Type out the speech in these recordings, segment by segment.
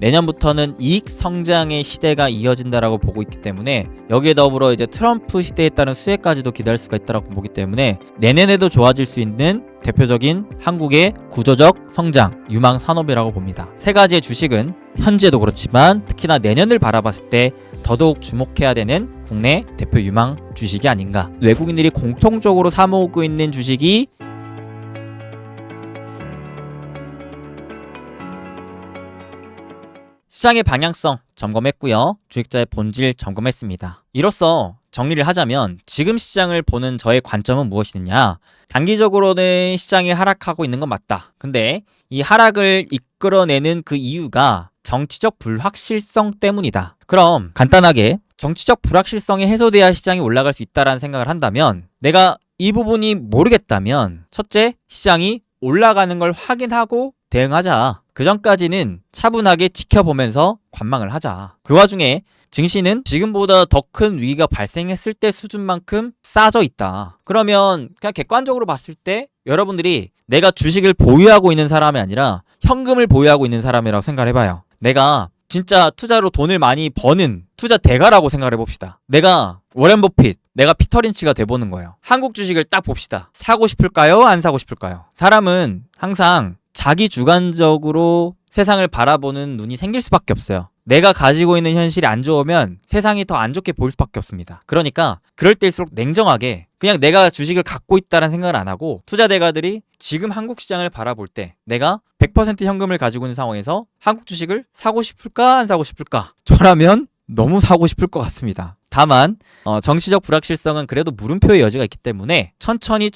내년부터는 이익 성장의 시대가 이어진다라고 보고 있기 때문에 여기에 더불어 이제 트럼프 시대에 따른 수혜까지도 기대할 수가 있다라고 보기 때문에 내년에도 좋아질 수 있는 대표적인 한국의 구조적 성장 유망 산업이라고 봅니다. 세 가지의 주식은 현재도 그렇지만 특히나 내년을 바라봤을 때 더더욱 주목해야 되는 국내 대표 유망 주식이 아닌가. 외국인들이 공통적으로 사모으고 있는 주식이 시장의 방향성 점검했고요. 주식자의 본질 점검했습니다. 이로써 정리를 하자면 지금 시장을 보는 저의 관점은 무엇이냐. 단기적으로는 시장이 하락하고 있는 건 맞다. 근데 이 하락을 이끌어내는 그 이유가 정치적 불확실성 때문이다. 그럼 간단하게 정치적 불확실성이 해소돼야 시장이 올라갈 수 있다는 생각을 한다면 내가 이 부분이 모르겠다면 첫째, 시장이 올라가는 걸 확인하고 대응하자. 그 전까지는 차분하게 지켜보면서 관망을 하자. 그 와중에 증시는 지금보다 더 큰 위기가 발생했을 때 수준만큼 싸져 있다. 그러면 그냥 객관적으로 봤을 때 여러분들이 내가 주식을 보유하고 있는 사람이 아니라 현금을 보유하고 있는 사람이라고 생각을 해봐요. 내가 진짜 투자로 돈을 많이 버는 투자 대가라고 생각을 해봅시다. 내가 워렌 버핏, 내가 피터 린치가 돼보는 거예요. 한국 주식을 딱 봅시다. 사고 싶을까요? 안 사고 싶을까요? 사람은 항상 자기 주관적으로 세상을 바라보는 눈이 생길 수밖에 없어요. 내가 가지고 있는 현실이 안 좋으면 세상이 더 안 좋게 보일 수밖에 없습니다. 그러니까 그럴 때일수록 냉정하게 그냥 내가 주식을 갖고 있다는 생각을 안 하고 투자 대가들이 지금 한국 시장을 바라볼 때 내가 100% 현금을 가지고 있는 상황에서 한국 주식을 사고 싶을까 안 사고 싶을까? 저라면 너무 사고 싶을 것 같습니다. 다만 정치적 불확실성은 그래도 물음표의 여지가 있기 때문에 천천히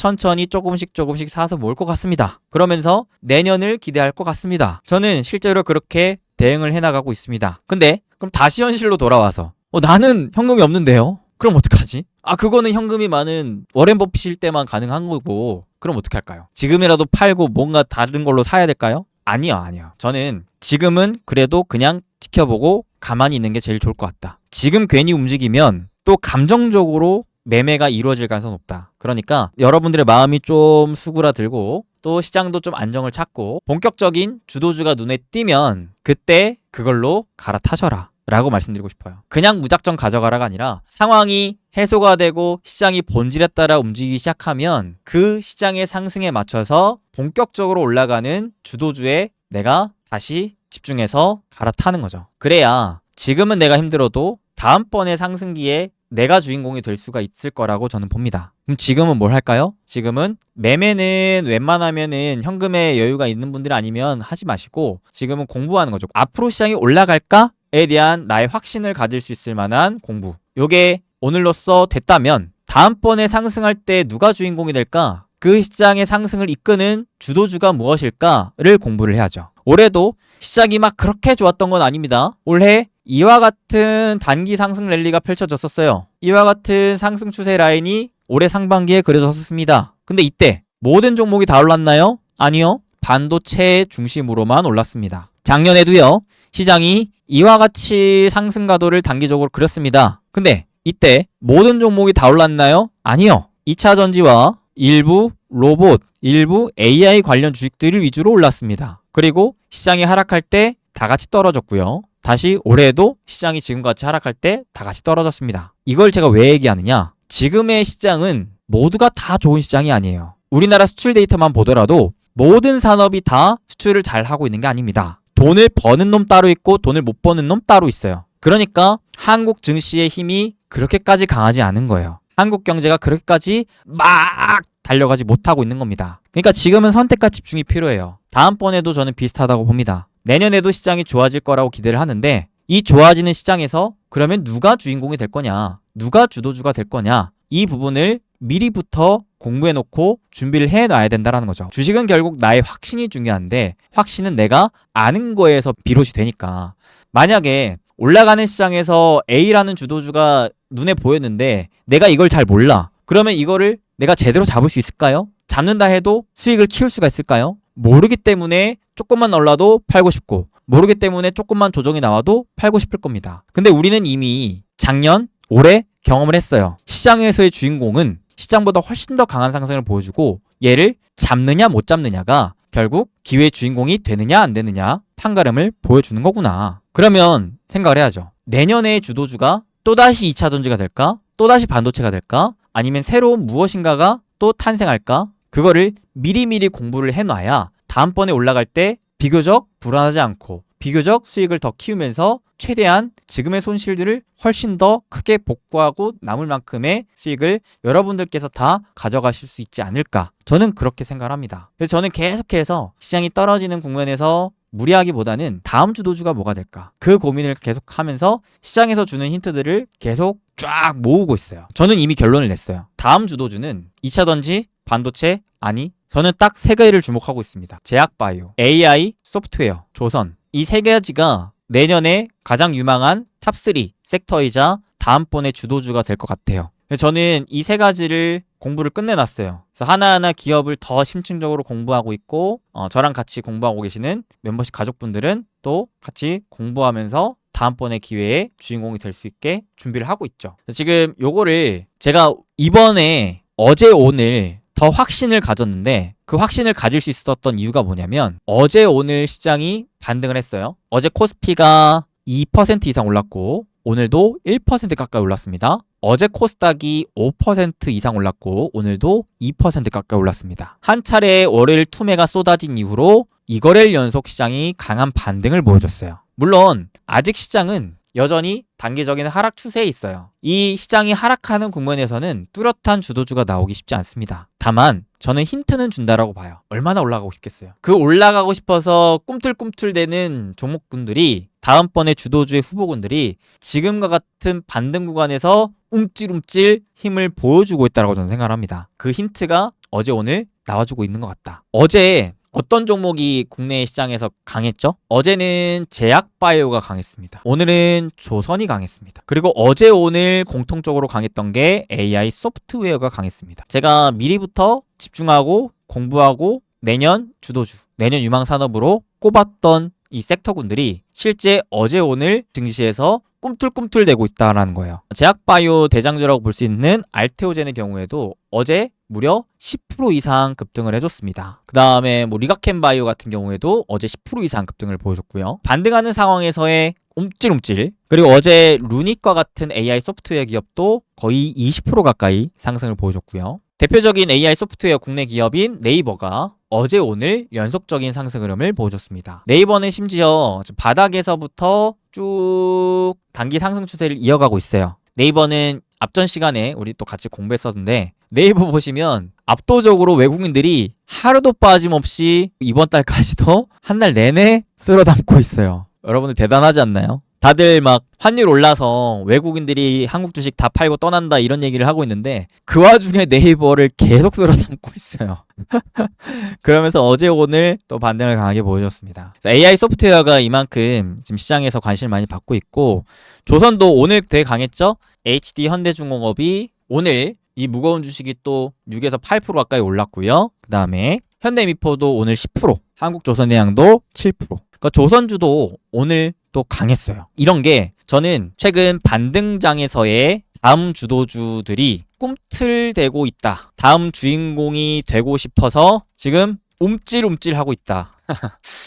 조금씩 사서 모을 것 같습니다. 그러면서 내년을 기대할 것 같습니다. 저는 실제로 그렇게 대응을 해나가고 있습니다. 근데 그럼 다시 현실로 돌아와서 나는 현금이 없는데요? 그럼 어떡하지? 그거는 현금이 많은 워렌 버핏일 때만 가능한 거고 그럼 어떻게 할까요? 지금이라도 팔고 뭔가 다른 걸로 사야 될까요? 아니요. 저는 지금은 그래도 그냥 지켜보고 가만히 있는 게 제일 좋을 것 같다. 지금 괜히 움직이면 또 감정적으로 매매가 이루어질 가능성이 높다. 그러니까 여러분들의 마음이 좀 수그라들고 또 시장도 좀 안정을 찾고 본격적인 주도주가 눈에 띄면 그때 그걸로 갈아타셔라 라고 말씀드리고 싶어요. 그냥 무작정 가져가라가 아니라 상황이 해소가 되고 시장이 본질에 따라 움직이기 시작하면 그 시장의 상승에 맞춰서 본격적으로 올라가는 주도주에 내가 다시 집중해서 갈아타는 거죠. 그래야 지금은 내가 힘들어도 다음번에 상승기에 내가 주인공이 될 수가 있을 거라고 저는 봅니다. 그럼 지금은 뭘 할까요? 지금은 매매는 웬만하면은 현금에 여유가 있는 분들 아니면 하지 마시고 지금은 공부하는 거죠. 앞으로 시장이 올라갈까에 대한 나의 확신을 가질 수 있을 만한 공부. 요게 오늘로써 됐다면 다음번에 상승할 때 누가 주인공이 될까? 그 시장의 상승을 이끄는 주도주가 무엇일까를 공부를 해야죠. 올해도 시작이 막 그렇게 좋았던 건 아닙니다. 올해 이와 같은 단기 상승 랠리가 펼쳐졌었어요. 이와 같은 상승 추세 라인이 올해 상반기에 그려졌습니다. 근데 이때 모든 종목이 다 올랐나요? 아니요. 반도체 중심으로만 올랐습니다. 작년에도요. 시장이 이와 같이 상승 가도를 단기적으로 그렸습니다. 근데 이때 모든 종목이 다 올랐나요? 아니요. 2차 전지와 일부 로봇, 일부 AI 관련 주식들을 위주로 올랐습니다. 그리고 시장이 하락할 때 다 같이 떨어졌고요. 다시 올해도 시장이 지금같이 하락할 때 다 같이 떨어졌습니다. 이걸 제가 왜 얘기하느냐? 지금의 시장은 모두가 다 좋은 시장이 아니에요. 우리나라 수출 데이터만 보더라도 모든 산업이 다 수출을 잘 하고 있는 게 아닙니다. 돈을 버는 놈 따로 있고 돈을 못 버는 놈 따로 있어요. 그러니까 한국 증시의 힘이 그렇게까지 강하지 않은 거예요. 한국 경제가 그렇게까지 막 달려가지 못하고 있는 겁니다. 그러니까 지금은 선택과 집중이 필요해요. 다음번에도 저는 비슷하다고 봅니다. 내년에도 시장이 좋아질 거라고 기대를 하는데 이 좋아지는 시장에서 그러면 누가 주인공이 될 거냐? 누가 주도주가 될 거냐? 이 부분을 미리부터 공부해놓고 준비를 해놔야 된다는 거죠. 주식은 결국 나의 확신이 중요한데 확신은 내가 아는 거에서 비롯이 되니까 만약에 올라가는 시장에서 A라는 주도주가 눈에 보였는데 내가 이걸 잘 몰라. 그러면 이거를 내가 제대로 잡을 수 있을까요? 잡는다 해도 수익을 키울 수가 있을까요? 모르기 때문에 조금만 올라도 팔고 싶고 모르기 때문에 조금만 조정이 나와도 팔고 싶을 겁니다. 근데 우리는 이미 작년, 올해 경험을 했어요. 시장에서의 주인공은 시장보다 훨씬 더 강한 상승을 보여주고 얘를 잡느냐 못 잡느냐가 결국 기회의 주인공이 되느냐 안 되느냐 판가름을 보여주는 거구나. 그러면 생각을 해야죠. 내년의 주도주가 또다시 2차 전지가 될까? 또다시 반도체가 될까? 아니면 새로운 무엇인가가 또 탄생할까? 그거를 미리미리 공부를 해놔야 다음번에 올라갈 때 비교적 불안하지 않고 비교적 수익을 더 키우면서 최대한 지금의 손실들을 훨씬 더 크게 복구하고 남을 만큼의 수익을 여러분들께서 다 가져가실 수 있지 않을까. 저는 그렇게 생각합니다. 그래서 저는 계속해서 시장이 떨어지는 국면에서 무리하기보다는 다음 주도주가 뭐가 될까? 그 고민을 계속하면서 시장에서 주는 힌트들을 계속 쫙 모으고 있어요. 저는 이미 결론을 냈어요. 다음 주도주는 2차 전지, 반도체, 아니 저는 딱 세 개를 주목하고 있습니다. 제약바이오, AI, 소프트웨어, 조선. 이 세 가지가 내년에 가장 유망한 탑3 섹터이자 다음번에 주도주가 될 것 같아요. 저는 이 세 가지를 공부를 끝내놨어요. 그래서 하나하나 기업을 더 심층적으로 공부하고 있고 저랑 같이 공부하고 계시는 멤버십 가족분들은 또 같이 공부하면서 다음번에 기회에 주인공이 될 수 있게 준비를 하고 있죠. 지금 요거를 제가 이번에 어제 오늘 더 확신을 가졌는데 그 확신을 가질 수 있었던 이유가 뭐냐면 어제 오늘 시장이 반등을 했어요. 어제 코스피가 2% 이상 올랐고 오늘도 1% 가까이 올랐습니다. 어제 코스닥이 5% 이상 올랐고 오늘도 2% 가까이 올랐습니다. 한 차례 월요일 투매가 쏟아진 이후로 이거래일 연속 시장이 강한 반등을 보여줬어요. 물론 아직 시장은 여전히 단기적인 하락 추세에 있어요. 이 시장이 하락하는 국면에서는 뚜렷한 주도주가 나오기 쉽지 않습니다. 다만 저는 힌트는 준다라고 봐요. 얼마나 올라가고 싶겠어요. 그 올라가고 싶어서 꿈틀꿈틀대는 종목군들이 다음번에 주도주의 후보군들이 지금과 같은 반등 구간에서 움찔움찔 힘을 보여주고 있다고 저는 생각합니다. 그 힌트가 어제 오늘 나와주고 있는 것 같다. 어제 어떤 종목이 국내 시장에서 강했죠? 어제는 제약바이오가 강했습니다. 오늘은 조선이 강했습니다. 그리고 어제 오늘 공통적으로 강했던 게 AI 소프트웨어가 강했습니다. 제가 미리부터 집중하고 공부하고 내년 주도주, 내년 유망산업으로 꼽았던 이 섹터군들이 실제 어제 오늘 증시에서 꿈틀꿈틀대고 있다는 거예요. 제약바이오 대장주라고 볼 수 있는 알테오젠의 경우에도 어제 무려 10% 이상 급등을 해줬습니다. 그 다음에 리가켄바이오 같은 경우에도 어제 10% 이상 급등을 보여줬고요. 반등하는 상황에서의 움찔움찔, 그리고 어제 루닉과 같은 AI 소프트웨어 기업도 거의 20% 가까이 상승을 보여줬고요. 대표적인 AI 소프트웨어 국내 기업인 네이버가 어제 오늘 연속적인 상승 흐름을 보여줬습니다. 네이버는 심지어 바닥에서부터 쭉 단기 상승 추세를 이어가고 있어요. 네이버는 앞전 시간에 우리 또 같이 공부했었는데 네이버 보시면 압도적으로 외국인들이 하루도 빠짐없이 이번 달까지도 한 달 내내 쓸어 담고 있어요. 여러분들 대단하지 않나요? 다들 막 환율 올라서 외국인들이 한국 주식 다 팔고 떠난다 이런 얘기를 하고 있는데 그 와중에 네이버를 계속 쓸어 담고 있어요. 그러면서 어제 오늘 또 반등을 강하게 보여줬습니다. AI 소프트웨어가 이만큼 지금 시장에서 관심을 많이 받고 있고 조선도 오늘 되게 강했죠? HD 현대중공업이 오늘 이 무거운 주식이 또 6에서 8% 가까이 올랐고요. 그 다음에 현대미포도 오늘 10%, 한국조선해양도 7%. 그러니까 조선주도 오늘 또 강했어요. 이런 게 저는 최근 반등장에서의 다음 주도주들이 꿈틀대고 있다. 다음 주인공이 되고 싶어서 지금 움찔움찔하고 있다.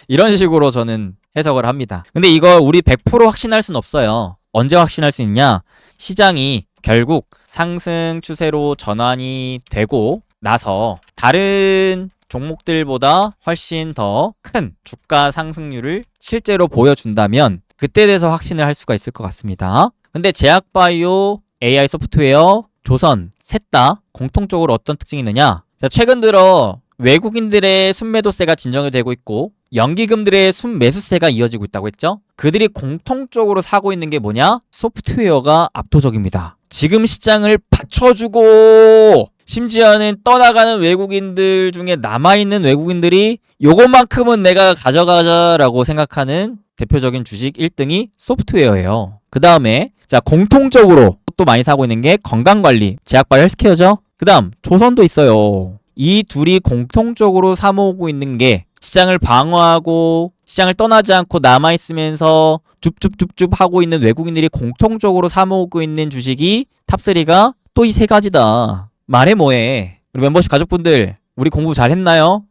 이런 식으로 저는 해석을 합니다. 근데 이거 우리 100% 확신할 순 없어요. 언제 확신할 수 있냐? 시장이 결국 상승 추세로 전환이 되고 나서 다른 종목들보다 훨씬 더 큰 주가 상승률을 실제로 보여준다면 그때 돼서 확신을 할 수가 있을 것 같습니다. 근데 제약바이오, AI 소프트웨어, 조선 셋 다 공통적으로 어떤 특징이 있느냐? 최근 들어 외국인들의 순매도세가 진정이 되고 있고 연기금들의 순매수세가 이어지고 있다고 했죠? 그들이 공통적으로 사고 있는 게 뭐냐? 소프트웨어가 압도적입니다. 지금 시장을 받쳐주고 심지어는 떠나가는 외국인들 중에 남아있는 외국인들이 요것만큼은 내가 가져가자라고 생각하는 대표적인 주식 1등이 소프트웨어예요. 그 다음에 자 공통적으로 또 많이 사고 있는 게 건강관리, 제약바이오 헬스케어죠. 그 다음 조선도 있어요. 이 둘이 공통적으로 사모으고 있는 게 시장을 방어하고 시장을 떠나지 않고 남아있으면서 줍줍줍줍 하고 있는 외국인들이 공통적으로 사모으고 있는 주식이 탑3가 또 이 세 가지다. 말해 뭐해. 우리 멤버십 가족분들 우리 공부 잘했나요?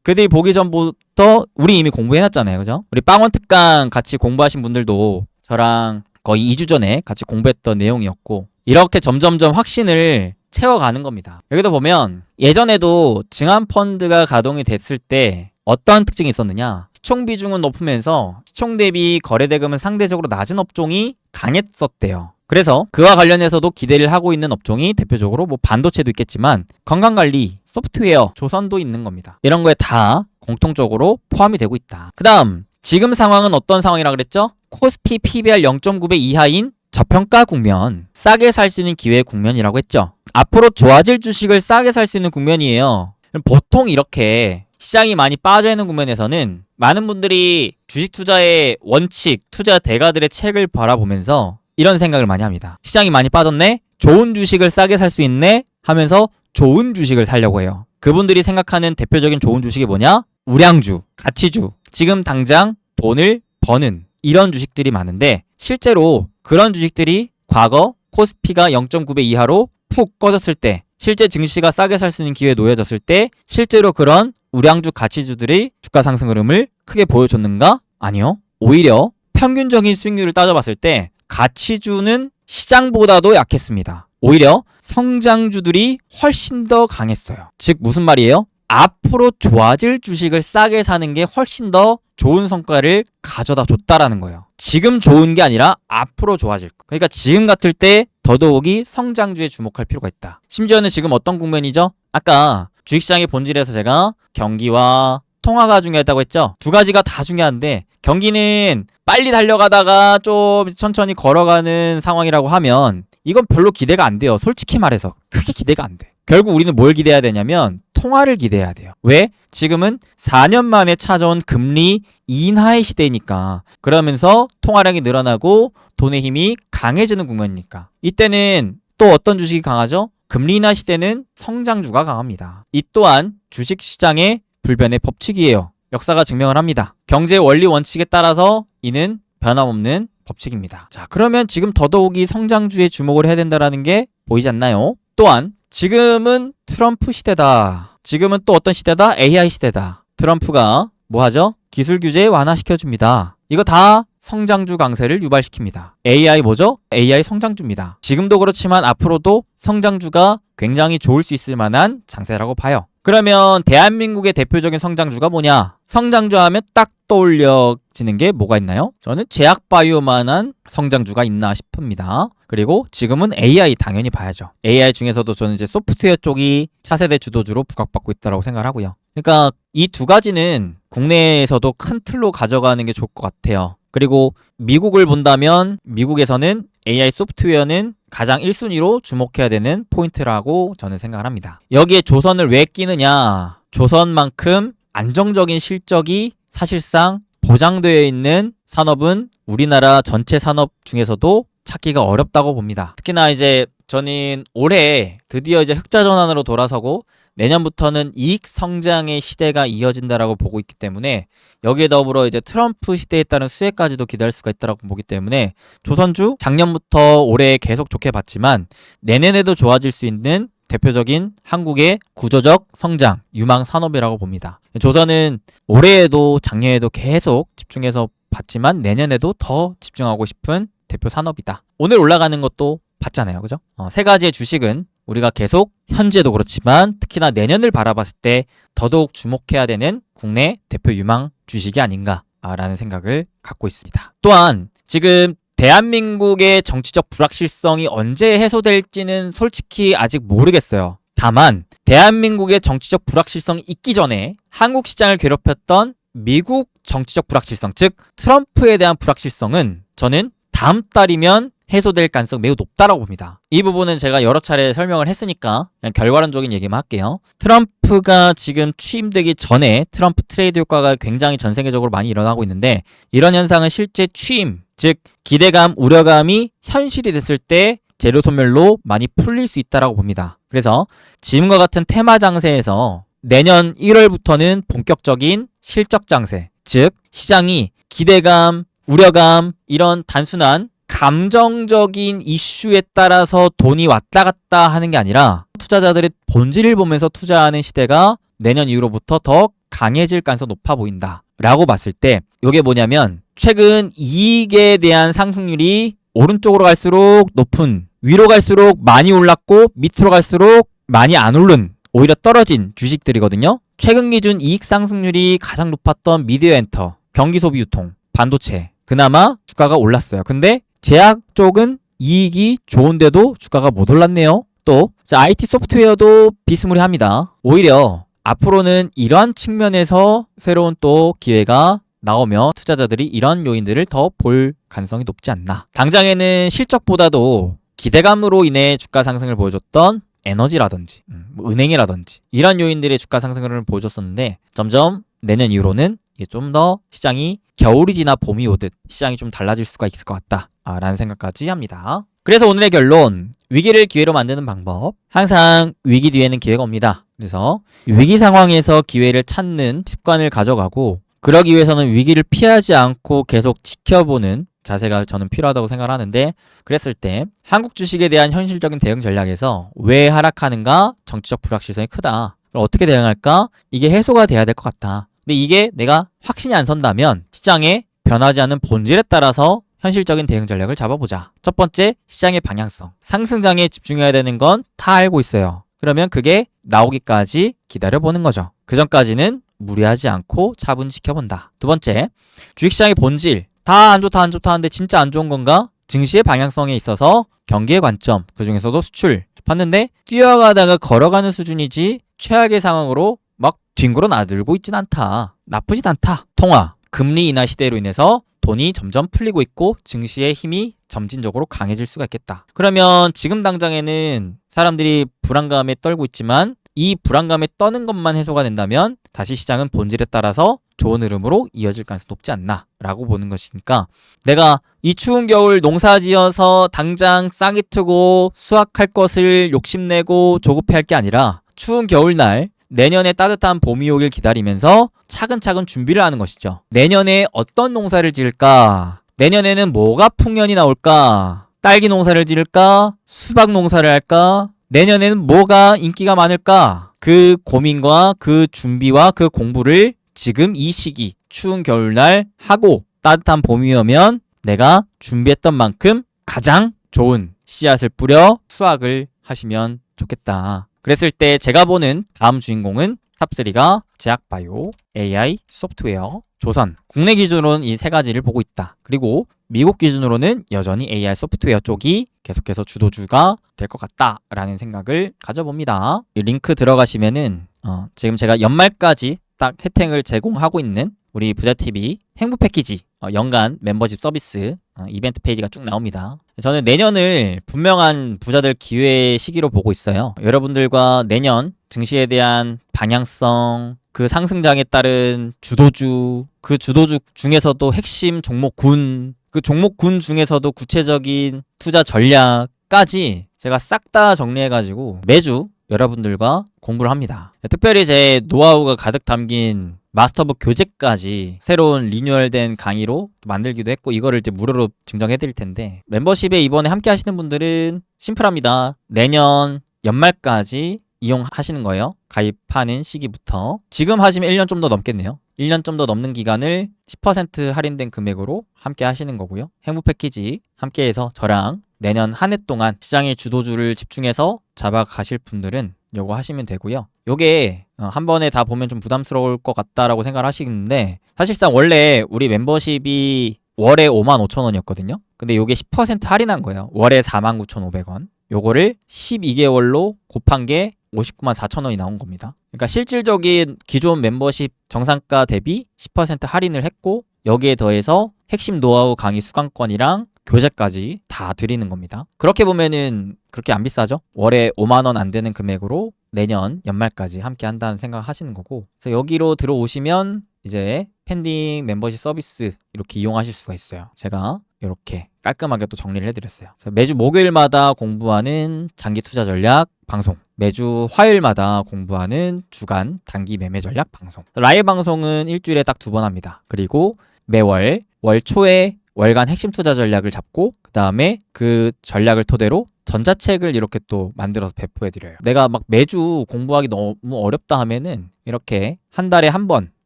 그들이 보기 전부터 우리 이미 공부해놨잖아요. 그죠? 우리 빵원 특강 같이 공부하신 분들도 저랑 거의 2주 전에 같이 공부했던 내용이었고, 이렇게 점점점 확신을 채워가는 겁니다. 여기도 보면 예전에도 증환펀드가 가동이 됐을 때 어떤 특징이 있었느냐, 시총 비중은 높으면서 시총 대비 거래대금은 상대적으로 낮은 업종이 강했었대요. 그래서 그와 관련해서도 기대를 하고 있는 업종이 대표적으로 뭐 반도체도 있겠지만 건강관리, 소프트웨어, 조선도 있는 겁니다. 이런 거에 다 공통적으로 포함이 되고 있다. 그 다음 지금 상황은 어떤 상황이라 그랬죠? 코스피 PBR 0.9배 이하인 저평가 국면, 싸게 살 수 있는 기회의 국면이라고 했죠. 앞으로 좋아질 주식을 싸게 살 수 있는 국면이에요. 보통 이렇게 시장이 많이 빠져있는 국면에서는 많은 분들이 주식 투자의 원칙, 투자 대가들의 책을 바라보면서 이런 생각을 많이 합니다. 시장이 많이 빠졌네? 좋은 주식을 싸게 살 수 있네? 하면서 좋은 주식을 사려고 해요. 그분들이 생각하는 대표적인 좋은 주식이 뭐냐? 우량주, 가치주, 지금 당장 돈을 버는 이런 주식들이 많은데, 실제로 그런 주식들이 과거 코스피가 0.9배 이하로 푹 꺼졌을 때, 실제 증시가 싸게 살 수 있는 기회에 놓여졌을 때 실제로 그런 우량주 가치주들이 주가 상승 흐름을 크게 보여줬는가? 아니요. 오히려 평균적인 수익률을 따져봤을 때 가치주는 시장보다도 약했습니다. 오히려 성장주들이 훨씬 더 강했어요. 즉 무슨 말이에요? 앞으로 좋아질 주식을 싸게 사는 게 훨씬 더 좋은 성과를 가져다 줬다라는 거예요. 지금 좋은 게 아니라 앞으로 좋아질 거. 그러니까 지금 같을 때 더더욱이 성장주에 주목할 필요가 있다. 심지어는 지금 어떤 국면이죠? 아까 주식시장의 본질에서 제가 경기와 통화가 중요하다고 했죠? 두 가지가 다 중요한데, 경기는 빨리 달려가다가 좀 천천히 걸어가는 상황이라고 하면 이건 별로 기대가 안 돼요. 솔직히 말해서 크게 기대가 안 돼. 결국 우리는 뭘 기대해야 되냐면 통화를 기대해야 돼요. 왜? 지금은 4년 만에 찾아온 금리 인하의 시대니까. 그러면서 통화량이 늘어나고 돈의 힘이 강해지는 국면이니까. 이때는 또 어떤 주식이 강하죠? 금리 인하 시대는 성장주가 강합니다. 이 또한 주식시장의 불변의 법칙이에요. 역사가 증명을 합니다. 경제의 원리 원칙에 따라서 이는 변함없는 법칙입니다. 자, 그러면 지금 더더욱이 성장주에 주목을 해야 된다는 게 보이지 않나요? 또한 지금은 트럼프 시대다. 지금은 또 어떤 시대다? AI 시대다. 트럼프가 뭐 하죠? 기술 규제 완화시켜줍니다. 이거 다 성장주 강세를 유발시킵니다. AI 뭐죠? AI 성장주입니다. 지금도 그렇지만 앞으로도 성장주가 굉장히 좋을 수 있을 만한 장세라고 봐요. 그러면 대한민국의 대표적인 성장주가 뭐냐? 성장주 하면 딱 떠올려지는 게 뭐가 있나요? 저는 제약바이오만한 성장주가 있나 싶습니다. 그리고 지금은 AI 당연히 봐야죠. AI 중에서도 저는 이제 소프트웨어 쪽이 차세대 주도주로 부각받고 있다고 생각을 하고요. 그러니까 이 두 가지는 국내에서도 큰 틀로 가져가는 게 좋을 것 같아요. 그리고 미국을 본다면 미국에서는 AI 소프트웨어는 가장 1순위로 주목해야 되는 포인트라고 저는 생각을 합니다. 여기에 조선을 왜 끼느냐? 조선만큼 안정적인 실적이 사실상 보장되어 있는 산업은 우리나라 전체 산업 중에서도 찾기가 어렵다고 봅니다. 특히나 이제 저는 올해 드디어 이제 흑자 전환으로 돌아서고 내년부터는 이익 성장의 시대가 이어진다라고 보고 있기 때문에, 여기에 더불어 이제 트럼프 시대에 따른 수혜까지도 기대할 수가 있다라고 보기 때문에 조선주 작년부터 올해 계속 좋게 봤지만 내년에도 좋아질 수 있는 대표적인 한국의 구조적 성장 유망 산업이라고 봅니다. 조선은 올해에도 작년에도 계속 집중해서 봤지만 내년에도 더 집중하고 싶은 대표 산업이다. 오늘 올라가는 것도 봤잖아요. 그죠? 세 가지의 주식은 우리가 계속 현재도 그렇지만 특히나 내년을 바라봤을 때 더더욱 주목해야 되는 국내 대표 유망 주식이 아닌가라는 생각을 갖고 있습니다. 또한 지금 대한민국의 정치적 불확실성이 언제 해소될지는 솔직히 아직 모르겠어요. 다만 대한민국의 정치적 불확실성이 있기 전에 한국 시장을 괴롭혔던 미국 정치적 불확실성, 즉 트럼프에 대한 불확실성은 저는 다음 달이면 해소될 가능성이 매우 높다라고 봅니다. 이 부분은 제가 여러 차례 설명을 했으니까 그냥 결과론적인 얘기만 할게요. 트럼프가 지금 취임되기 전에 트럼프 트레이드 효과가 굉장히 전 세계적으로 많이 일어나고 있는데, 이런 현상은 실제 취임, 즉 기대감, 우려감이 현실이 됐을 때 재료 소멸로 많이 풀릴 수 있다라고 봅니다. 그래서 지금과 같은 테마 장세에서 내년 1월부터는 본격적인 실적 장세, 즉 시장이 기대감, 우려감, 이런 단순한 감정적인 이슈에 따라서 돈이 왔다 갔다 하는 게 아니라 투자자들의 본질을 보면서 투자하는 시대가 내년 이후로부터 더 강해질 가능성이 높아 보인다 라고 봤을 때 이게 뭐냐면 최근 이익에 대한 상승률이 오른쪽으로 갈수록 높은, 위로 갈수록 많이 올랐고 밑으로 갈수록 많이 안 오른, 오히려 떨어진 주식들이거든요. 최근 기준 이익 상승률이 가장 높았던 미디어 엔터, 경기 소비 유통, 반도체 그나마 주가가 올랐어요. 근데 제약 쪽은 이익이 좋은데도 주가가 못 올랐네요. 또 IT 소프트웨어도 비스무리합니다. 오히려 앞으로는 이러한 측면에서 새로운 또 기회가 나오며 투자자들이 이런 요인들을 더 볼 가능성이 높지 않나. 당장에는 실적보다도 기대감으로 인해 주가 상승을 보여줬던 에너지라든지 은행이라든지 이런 요인들의 주가 상승을 보여줬었는데 점점 내년 이후로는 이게 좀 더 시장이 겨울이 지나 봄이 오듯 시장이 좀 달라질 수가 있을 것 같다 라는 생각까지 합니다. 그래서 오늘의 결론, 위기를 기회로 만드는 방법. 항상 위기 뒤에는 기회가 옵니다. 그래서 위기 상황에서 기회를 찾는 습관을 가져가고 그러기 위해서는 위기를 피하지 않고 계속 지켜보는 자세가 저는 필요하다고 생각하는데, 그랬을 때 한국 주식에 대한 현실적인 대응 전략에서 왜 하락하는가, 정치적 불확실성이 크다, 어떻게 대응할까, 이게 해소가 돼야 될 것 같다. 근데 이게 내가 확신이 안 선다면 시장의 변하지 않는 본질에 따라서 현실적인 대응 전략을 잡아보자. 첫 번째, 시장의 방향성. 상승장에 집중해야 되는 건 다 알고 있어요. 그러면 그게 나오기까지 기다려보는 거죠. 그 전까지는 무리하지 않고 차분히 지켜본다. 두 번째, 주식시장의 본질. 다 안 좋다 안 좋다 하는데 진짜 안 좋은 건가? 증시의 방향성에 있어서 경기의 관점, 그 중에서도 수출 봤는데 뛰어가다가 걸어가는 수준이지 최악의 상황으로 막 뒹굴어 나들고 있진 않다. 나쁘진 않다. 통화, 금리 인하 시대로 인해서 돈이 점점 풀리고 있고 증시의 힘이 점진적으로 강해질 수가 있겠다. 그러면 지금 당장에는 사람들이 불안감에 떨고 있지만 이 불안감에 떠는 것만 해소가 된다면 다시 시장은 본질에 따라서 좋은 흐름으로 이어질 가능성이 높지 않나 라고 보는 것이니까, 내가 이 추운 겨울 농사지어서 당장 싹이 트고 수확할 것을 욕심내고 조급해할 게 아니라 추운 겨울날 내년에 따뜻한 봄이 오길 기다리면서 차근차근 준비를 하는 것이죠. 내년에 어떤 농사를 지을까? 내년에는 뭐가 풍년이 나올까? 딸기 농사를 지을까? 수박 농사를 할까? 내년에는 뭐가 인기가 많을까? 그 고민과 그 준비와 그 공부를 지금 이 시기 추운 겨울날 하고 따뜻한 봄이 오면 내가 준비했던 만큼 가장 좋은 씨앗을 뿌려 수확을 하시면 좋겠다. 그랬을 때 제가 보는 다음 주인공은 탑3가 제약바이오, AI, 소프트웨어, 조선. 국내 기준으로는 이 세 가지를 보고 있다. 그리고 미국 기준으로는 여전히 AI 소프트웨어 쪽이 계속해서 주도주가 될 것 같다라는 생각을 가져봅니다. 이 링크 들어가시면은 지금 제가 연말까지 딱 혜택을 제공하고 있는 우리 부자TV 행복 패키지 연간 멤버십 서비스 이벤트 페이지가 쭉 나옵니다. 저는 내년을 분명한 부자들 기회 시기로 보고 있어요. 여러분들과 내년 증시에 대한 방향성, 그 상승장에 따른 주도주, 그 주도주 중에서도 핵심 종목군, 그 종목군 중에서도 구체적인 투자 전략까지 제가 싹 다 정리해가지고 매주 여러분들과 공부를 합니다. 특별히 제 노하우가 가득 담긴 마스터북 교재까지 새로운 리뉴얼된 강의로 만들기도 했고, 이거를 이제 무료로 증정해 드릴 텐데, 멤버십에 이번에 함께 하시는 분들은 심플합니다. 내년 연말까지 이용하시는 거예요. 가입하는 시기부터. 지금 하시면 1년 좀 더 넘겠네요. 1년 좀 더 넘는 기간을 10% 할인된 금액으로 함께 하시는 거고요. 행복 패키지 함께해서 저랑 내년 한 해 동안 시장의 주도주를 집중해서 잡아가실 분들은 요거 하시면 되고요. 요게 한 번에 다 보면 좀 부담스러울 것 같다라고 생각을 하시는데, 사실상 원래 우리 멤버십이 월에 55,000원이었거든요. 근데 요게 10% 할인한 거예요. 월에 49,500원. 요거를 12개월로 곱한 게 594,000원이 나온 겁니다. 그러니까 실질적인 기존 멤버십 정상가 대비 10% 할인을 했고, 여기에 더해서 핵심 노하우 강의 수강권이랑 교재까지 다 드리는 겁니다. 그렇게 보면은 그렇게 안 비싸죠? 월에 5만원 안 되는 금액으로 내년 연말까지 함께 한다는 생각 하시는 거고, 그래서 여기로 들어오시면 이제 펜딩 멤버십 서비스 이렇게 이용하실 수가 있어요. 제가 이렇게 깔끔하게 또 정리를 해드렸어요. 그래서 매주 목요일마다 공부하는 장기 투자 전략 방송, 매주 화요일마다 공부하는 주간 단기 매매 전략 방송, 라이브 방송은 일주일에 딱 2번 합니다. 그리고 매월 월 초에 월간 핵심 투자 전략을 잡고 그 다음에 그 전략을 토대로 전자책을 이렇게 또 만들어서 배포해드려요. 내가 막 매주 공부하기 너무 어렵다 하면은 이렇게 한 달에 한 번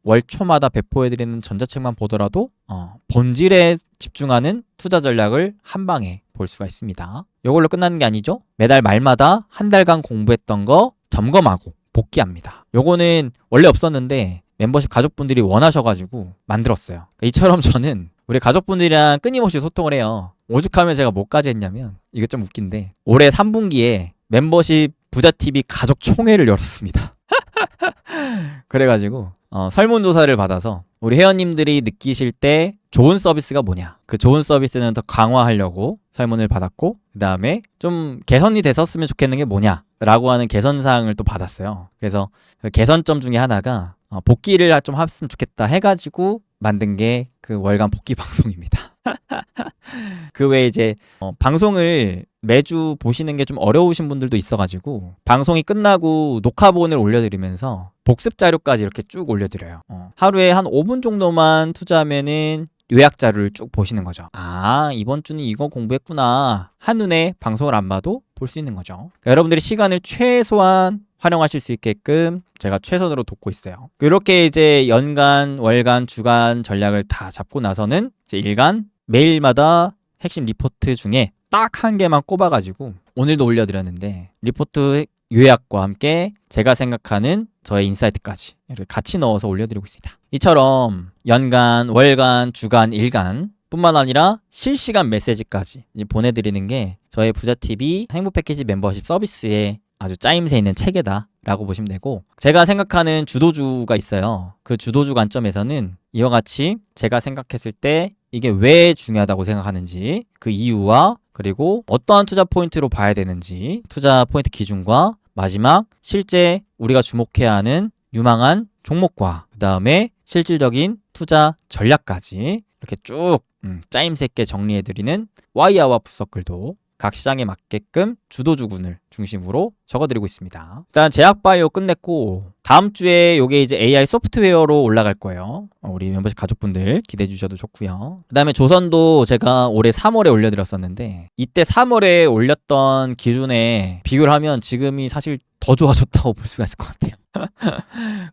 월초마다 배포해드리는 전자책만 보더라도 본질에 집중하는 투자 전략을 한 방에 볼 수가 있습니다. 이걸로 끝나는 게 아니죠. 매달 말마다 한 달간 공부했던 거 점검하고 복귀합니다. 요거는 원래 없었는데 멤버십 가족분들이 원하셔가지고 만들었어요. 이처럼 저는 우리 가족분들이랑 끊임없이 소통을 해요. 오죽하면 제가 뭐까지 했냐면, 이거 좀 웃긴데, 올해 3분기에 멤버십 부자TV 가족총회를 열었습니다. 그래가지고 설문조사를 받아서 우리 회원님들이 느끼실 때 좋은 서비스가 뭐냐, 그 좋은 서비스는 더 강화하려고 설문을 받았고, 그 다음에 좀 개선이 됐었으면 좋겠는 게 뭐냐 라고 하는 개선사항을 또 받았어요. 그래서 그 개선점 중에 하나가 복귀를 좀 했으면 좋겠다 해가지고 만든 게 그 월간 복귀 방송입니다. 그 외에 이제 방송을 매주 보시는 게 좀 어려우신 분들도 있어가지고 방송이 끝나고 녹화본을 올려드리면서 복습 자료까지 이렇게 쭉 올려드려요. 하루에 한 5분 정도만 투자하면은 요약 자료를 쭉 보시는 거죠. 아, 이번 주는 이거 공부했구나. 한눈에 방송을 안 봐도 볼 수 있는 거죠. 그러니까 여러분들이 시간을 최소한 활용하실 수 있게끔 제가 최선으로 돕고 있어요. 이렇게 이제 연간, 월간, 주간 전략을 다 잡고 나서는 이제 일간 매일마다 핵심 리포트 중에 딱 한 개만 꼽아가지고 오늘도 올려드렸는데, 리포트 요약과 함께 제가 생각하는 저의 인사이트까지 이렇게 같이 넣어서 올려드리고 있습니다. 이처럼 연간, 월간, 주간, 일간 뿐만 아니라 실시간 메시지까지 보내드리는 게 저의 부자TV 행복 패키지 멤버십 서비스의 아주 짜임새 있는 체계다 라고 보시면 되고, 제가 생각하는 주도주가 있어요. 그 주도주 관점에서는 이와 같이 제가 생각했을 때 이게 왜 중요하다고 생각하는지, 그 이유와 그리고 어떠한 투자 포인트로 봐야 되는지, 투자 포인트 기준과 마지막 실제 우리가 주목해야 하는 유망한 종목과 그 다음에 실질적인 투자 전략까지 이렇게 쭉 짜임새 있게 정리해드리는 와이아와 부서글도 각 시장에 맞게끔 주도주군을 중심으로 적어드리고 있습니다. 일단 제약바이오 끝냈고, 다음 주에 요게 이제 AI 소프트웨어로 올라갈 거예요. 우리 멤버십 가족분들 기대해 주셔도 좋고요. 그 다음에 조선도 제가 올해 3월에 올려드렸었는데, 이때 3월에 올렸던 기준에 비교를 하면 지금이 사실 더 좋아졌다고 볼 수가 있을 것 같아요.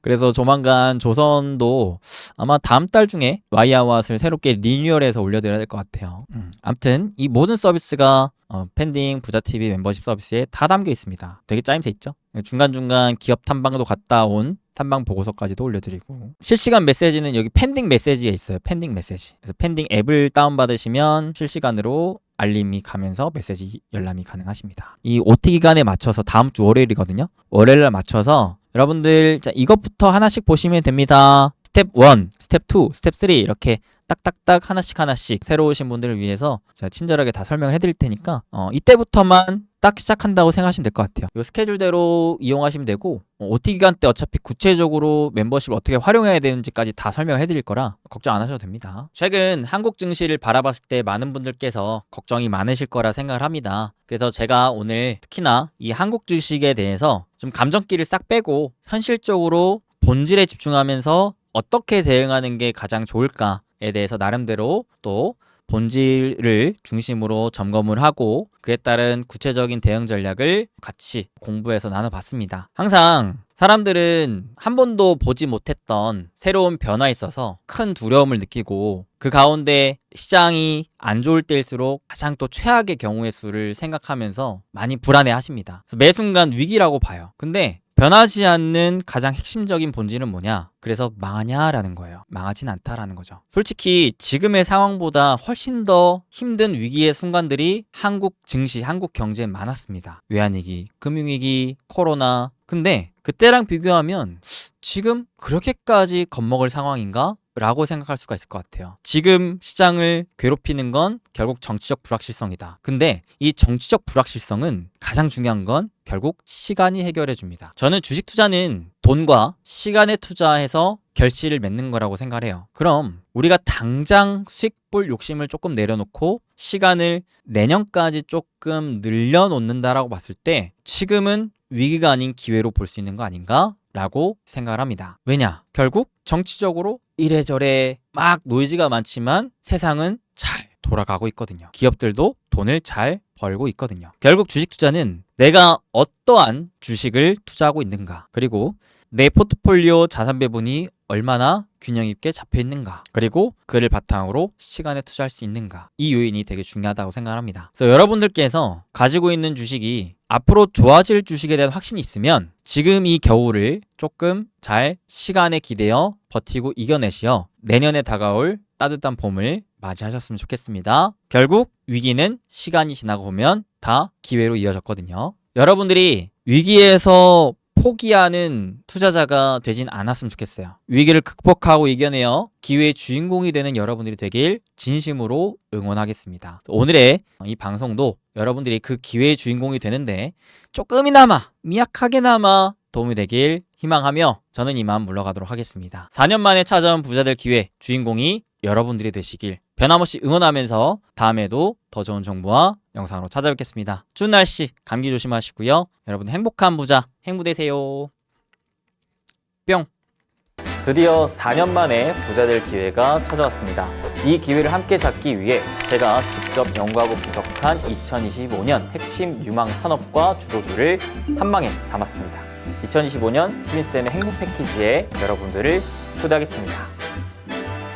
그래서 조만간 조선도 아마 다음 달 중에 와이아왓을 새롭게 리뉴얼해서 올려드려야 될 것 같아요. 아무튼 이 모든 서비스가 팬딩 부자TV 멤버십 서비스에 다 담겨 있습니다. 되게 짜임새 있죠? 중간중간 기업 탐방도 갔다 온 탐방 보고서까지도 올려드리고, 실시간 메시지는 여기 팬딩 메시지에 있어요. 팬딩 메시지. 그래서 팬딩 앱을 다운받으시면 실시간으로 알림이 가면서 메시지 열람이 가능하십니다. 이 OT 기간에 맞춰서 다음 주 월요일이거든요. 월요일에 맞춰서 여러분들 자, 이것부터 하나씩 보시면 됩니다. 스텝 1, 스텝 2, 스텝 3 이렇게 딱딱딱 하나씩 새로 오신 분들을 위해서 제가 친절하게 다 설명을 해드릴 테니까 이때부터만 딱 시작한다고 생각하시면 될 것 같아요. 이 스케줄대로 이용하시면 되고, OT 기간 때 어차피 구체적으로 멤버십을 어떻게 활용해야 되는지까지 다 설명을 해드릴 거라 걱정 안 하셔도 됩니다. 최근 한국 증시를 바라봤을 때 많은 분들께서 걱정이 많으실 거라 생각을 합니다. 그래서 제가 오늘 특히나 이 한국 주식에 대해서 좀 감정기를 싹 빼고 현실적으로 본질에 집중하면서 어떻게 대응하는 게 가장 좋을까에 대해서 나름대로 또 본질을 중심으로 점검을 하고 그에 따른 구체적인 대응 전략을 같이 공부해서 나눠봤습니다. 항상 사람들은 한 번도 보지 못했던 새로운 변화에 있어서 큰 두려움을 느끼고, 그 가운데 시장이 안 좋을 때일수록 가장 또 최악의 경우의 수를 생각하면서 많이 불안해 하십니다. 그래서 매 순간 위기라고 봐요. 근데 변하지 않는 가장 핵심적인 본질은 뭐냐? 그래서 망하냐라는 거예요. 망하진 않다라는 거죠. 솔직히 지금의 상황보다 훨씬 더 힘든 위기의 순간들이 한국 증시, 한국 경제에 많았습니다. 외환위기, 금융위기, 코로나. 근데 그때랑 비교하면 지금 그렇게까지 겁먹을 상황인가? 라고 생각할 수가 있을 것 같아요. 지금 시장을 괴롭히는 건 결국 정치적 불확실성이다. 근데 이 정치적 불확실성은 가장 중요한 건 결국 시간이 해결해 줍니다. 저는 주식 투자는 돈과 시간에 투자해서 결실을 맺는 거라고 생각을 해요. 그럼 우리가 당장 수익 볼 욕심을 조금 내려놓고 시간을 내년까지 조금 늘려놓는다라고 봤을 때 지금은 위기가 아닌 기회로 볼 수 있는 거 아닌가? 라고 생각을 합니다. 왜냐? 결국 정치적으로 이래저래 막 노이즈가 많지만 세상은 잘 돌아가고 있거든요. 기업들도 돈을 잘 벌고 있거든요. 결국 주식 투자는 내가 어떠한 주식을 투자하고 있는가, 그리고 내 포트폴리오 자산 배분이 얼마나 균형 있게 잡혀 있는가, 그리고 그를 바탕으로 시간에 투자할 수 있는가, 이 요인이 되게 중요하다고 생각합니다. 그래서 여러분들께서 가지고 있는 주식이 앞으로 좋아질 주식에 대한 확신이 있으면 지금 이 겨울을 조금 잘 시간에 기대어 버티고 이겨내시어 내년에 다가올 따뜻한 봄을 맞이하셨으면 좋겠습니다. 결국 위기는 시간이 지나고 보면 다 기회로 이어졌거든요. 여러분들이 위기에서 포기하는 투자자가 되진 않았으면 좋겠어요. 위기를 극복하고 이겨내어 기회의 주인공이 되는 여러분들이 되길 진심으로 응원하겠습니다. 오늘의 이 방송도 여러분들이 그 기회의 주인공이 되는데 조금이나마 미약하게나마 도움이 되길 희망하며 저는 이만 물러가도록 하겠습니다. 4년 만에 찾아온 부자될 기회 주인공이 여러분들이 되시길 변함없이 응원하면서 다음에도 더 좋은 정보와 영상으로 찾아뵙겠습니다. 추운 날씨 감기 조심하시고요. 여러분 행복한 부자 행부 되세요. 뿅! 드디어 4년 만에 부자 될 기회가 찾아왔습니다. 이 기회를 함께 잡기 위해 제가 직접 연구하고 분석한 2025년 핵심 유망 산업과 주도주를 한 방에 담았습니다. 2025년 스윈쌤의 행복 패키지에 여러분들을 초대하겠습니다.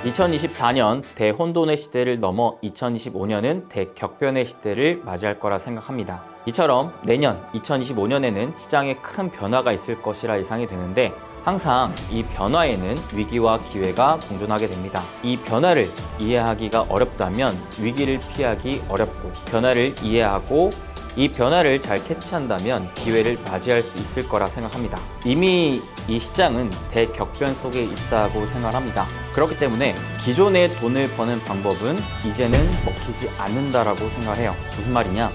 2024년 대혼돈의 시대를 넘어 2025년은 대격변의 시대를 맞이할 거라 생각합니다. 이처럼 내년 2025년에는 시장에 큰 변화가 있을 것이라 예상이 되는데 항상 이 변화에는 위기와 기회가 공존하게 됩니다. 이 변화를 이해하기가 어렵다면 위기를 피하기 어렵고, 변화를 이해하고 이 변화를 잘 캐치한다면 기회를 맞이할 수 있을 거라 생각합니다. 이미 이 시장은 대격변 속에 있다고 생각합니다. 그렇기 때문에 기존의 돈을 버는 방법은 이제는 먹히지 않는다라고 생각해요. 무슨 말이냐?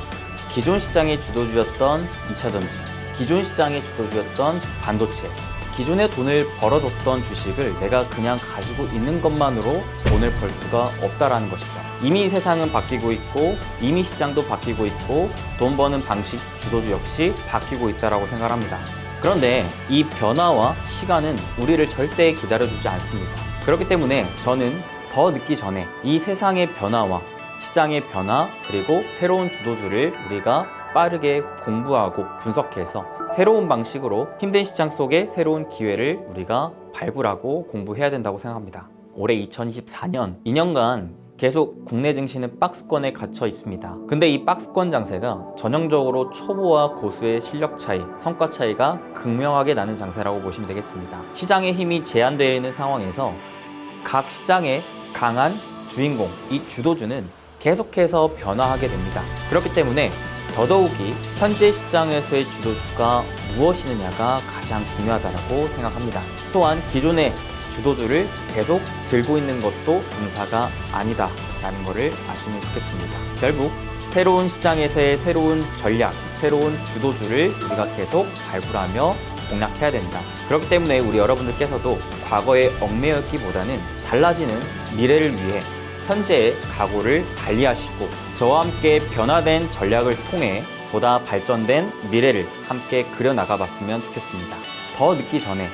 기존 시장의 주도주였던 2차전지, 기존 시장의 주도주였던 반도체, 기존에 돈을 벌어줬던 주식을 내가 그냥 가지고 있는 것만으로 돈을 벌 수가 없다라는 것이죠. 이미 세상은 바뀌고 있고, 이미 시장도 바뀌고 있고, 돈 버는 방식, 주도주 역시 바뀌고 있다라고 생각합니다. 그런데 이 변화와 시간은 우리를 절대 기다려주지 않습니다. 그렇기 때문에 저는 더 늦기 전에 이 세상의 변화와 시장의 변화, 그리고 새로운 주도주를 우리가 빠르게 공부하고 분석해서 새로운 방식으로 힘든 시장 속에 새로운 기회를 우리가 발굴하고 공부해야 된다고 생각합니다. 올해 2024년 2년간 계속 국내 증시는 박스권에 갇혀 있습니다. 근데 이 박스권 장세가 전형적으로 초보와 고수의 실력 차이, 성과 차이가 극명하게 나는 장세라고 보시면 되겠습니다. 시장의 힘이 제한되어 있는 상황에서 각 시장의 강한 주인공, 이 주도주는 계속해서 변화하게 됩니다. 그렇기 때문에 더더욱이 현재 시장에서의 주도주가 무엇이느냐가 가장 중요하다고 생각합니다. 또한 기존의 주도주를 계속 들고 있는 것도 인사가 아니다라는 것을 아시면 좋겠습니다. 결국 새로운 시장에서의 새로운 전략, 새로운 주도주를 우리가 계속 발굴하며 공략해야 된다. 그렇기 때문에 우리 여러분들께서도 과거에 얽매였기보다는 달라지는 미래를 위해 현재의 각오를 달리하시고 저와 함께 변화된 전략을 통해 보다 발전된 미래를 함께 그려나가봤으면 좋겠습니다. 더 늦기 전에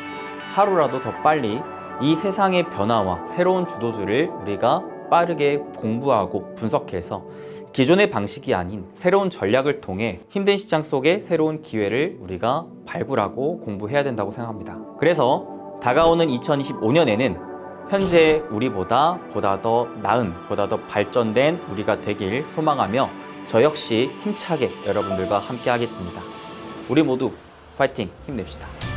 하루라도 더 빨리 이 세상의 변화와 새로운 주도주를 우리가 빠르게 공부하고 분석해서 기존의 방식이 아닌 새로운 전략을 통해 힘든 시장 속에 새로운 기회를 우리가 발굴하고 공부해야 된다고 생각합니다. 그래서 다가오는 2025년에는 현재 우리보다 보다 더 나은, 보다 더 발전된 우리가 되길 소망하며 저 역시 힘차게 여러분들과 함께 하겠습니다. 우리 모두 파이팅! 힘냅시다.